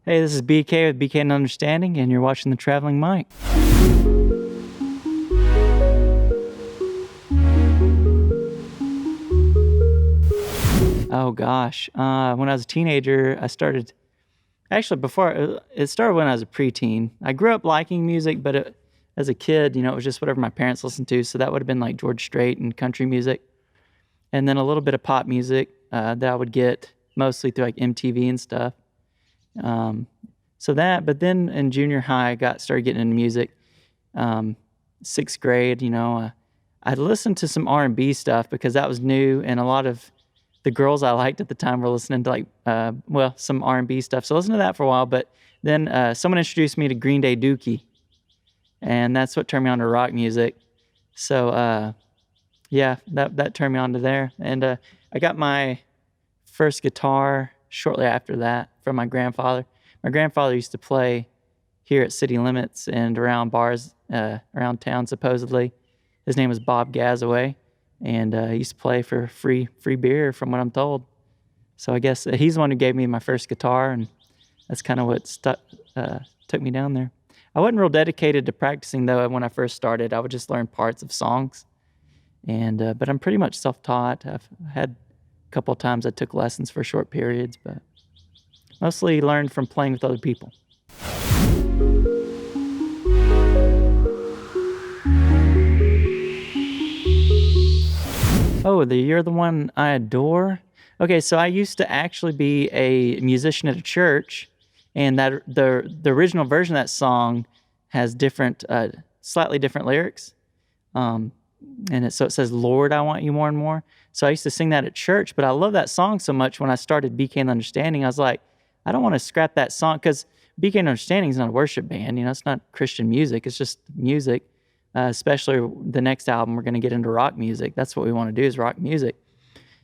Hey, this is BK with BK and Understanding, and you're watching The Traveling Mike. Oh gosh, when I was a teenager, I started. Actually, before it started when I was a preteen. I grew up liking music, but as a kid, it was just whatever my parents listened to. So that would have been like George Strait and country music, and then a little bit of pop music that I would get mostly through like MTV and stuff. Um, but then in junior high, started getting into music. Um, Sixth grade, I listened to some R&B stuff because that was new, and a lot of the girls I liked at the time were listening to some R&B stuff. So I listened to that for a while, but then someone introduced me to Green Day Dookie, and that's what turned me on to rock music. So that turned me on to there, and I got my first guitar shortly after that from my grandfather. My grandfather used to play here at city limits and around bars around town, supposedly. His name was Bob Gazaway, and he used to play for free beer, from what I'm told. So I guess he's the one who gave me my first guitar, and that's kind of what took me down there. I wasn't real dedicated to practicing, though, when I first started. I would just learn parts of songs, but I'm pretty much self-taught. I've had a couple of times I took lessons for short periods, but mostly learned from playing with other people. Oh, You're the One I Adore. Okay, so I used to actually be a musician at a church, and that the original version of that song has slightly different lyrics. So it says, "Lord, I want you more and more." So I used to sing that at church, but I love that song so much. When I started BK and Understanding, I was like, I don't want to scrap that song, because BK and Understanding is not a worship band. It's not Christian music. It's just music. Especially the next album, we're going to get into rock music. That's what we want to do, is rock music,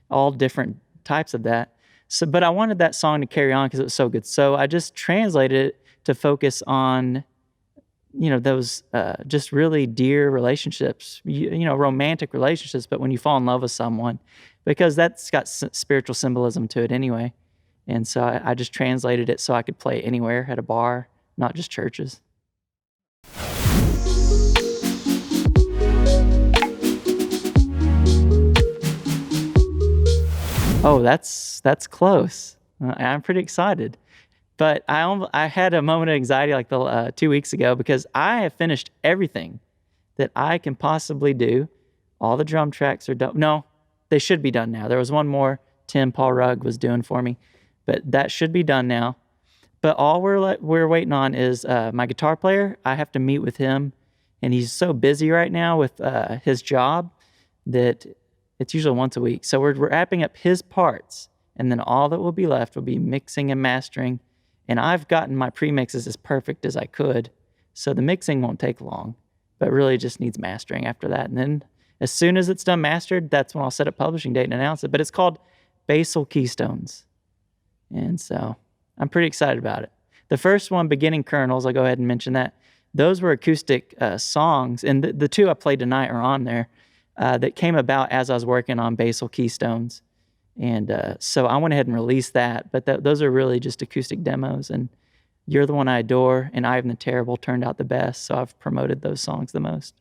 all different types of that. So, but I wanted that song to carry on because it was so good. So I just translated it to focus on, those just really dear relationships, romantic relationships. But when you fall in love with someone, because that's got spiritual symbolism to it anyway. And so I just translated it so I could play anywhere at a bar, not just churches. Oh, that's close. I'm pretty excited, but I had a moment of anxiety like 2 weeks ago, because I have finished everything that I can possibly do. All the drum tracks are done. No, they should be done now. There was one more Paul Rugg was doing for me, but that should be done now. But all we're waiting on is my guitar player. I have to meet with him, and he's so busy right now with his job that it's usually once a week. So we're wrapping up his parts, and then all that will be left will be mixing and mastering. And I've gotten my pre-mixes as perfect as I could, so the mixing won't take long, but really just needs mastering after that. And then as soon as it's done mastered, that's when I'll set a publishing date and announce it. But it's called Basal Keystones. And so I'm pretty excited about it. The first one, Beginning Kernels, I'll go ahead and mention that. Those were acoustic songs, and the two I played tonight are on there. That came about as I was working on Basal Keystones. And so I went ahead and released that, but those are really just acoustic demos. And You're the One I Adore and Ivan the Terrible turned out the best, so I've promoted those songs the most.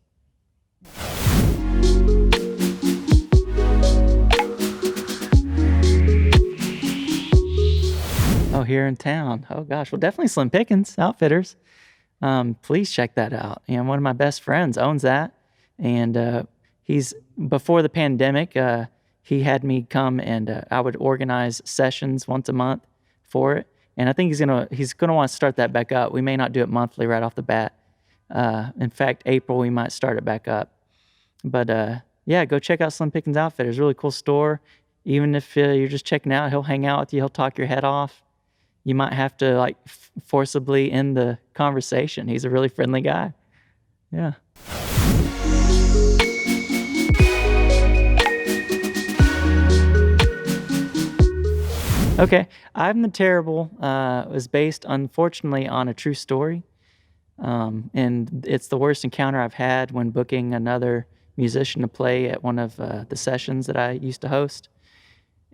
Oh, here in town. Oh gosh, well, definitely Slim Pickens Outfitters. Please check that out. One of my best friends owns that, and before the pandemic, he had me come, and I would organize sessions once a month for it. And I think he's gonna want to start that back up. We may not do it monthly right off the bat. In fact, April we might start it back up. But go check out Slim Pickens Outfitters. Really cool store. Even if you're just checking out, he'll hang out with you. He'll talk your head off. You might have to forcibly end the conversation. He's a really friendly guy. Yeah. Okay, Ivan the Terrible was based, unfortunately, on a true story. And it's the worst encounter I've had when booking another musician to play at one of the sessions that I used to host.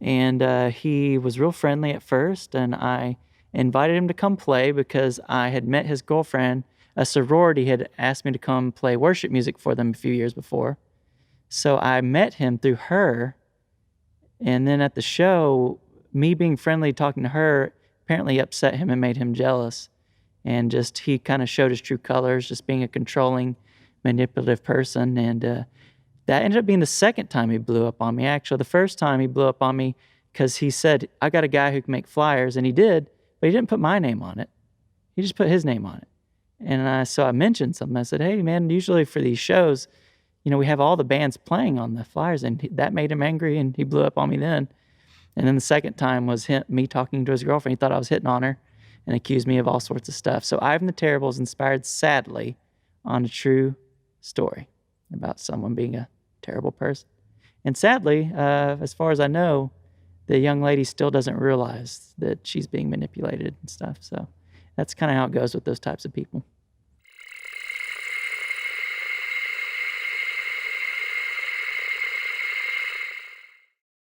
And he was real friendly at first, and I invited him to come play because I had met his girlfriend. A sorority had asked me to come play worship music for them a few years before. So I met him through her. And then at the show, me being friendly, talking to her, apparently upset him and made him jealous. And just he kind of showed his true colors, just being a controlling, manipulative person. And that ended up being the second time he blew up on me. Actually, the first time he blew up on me because he said, I got a guy who can make flyers. And he did, but he didn't put my name on it. He just put his name on it. And so I mentioned something. I said, hey, man, usually for these shows, we have all the bands playing on the flyers. And that made him angry, and he blew up on me then. And then the second time was me talking to his girlfriend. He thought I was hitting on her and accused me of all sorts of stuff. So Ivan the Terrible is inspired, sadly, on a true story about someone being a terrible person. And sadly, as far as I know, the young lady still doesn't realize that she's being manipulated and stuff. So that's kind of how it goes with those types of people.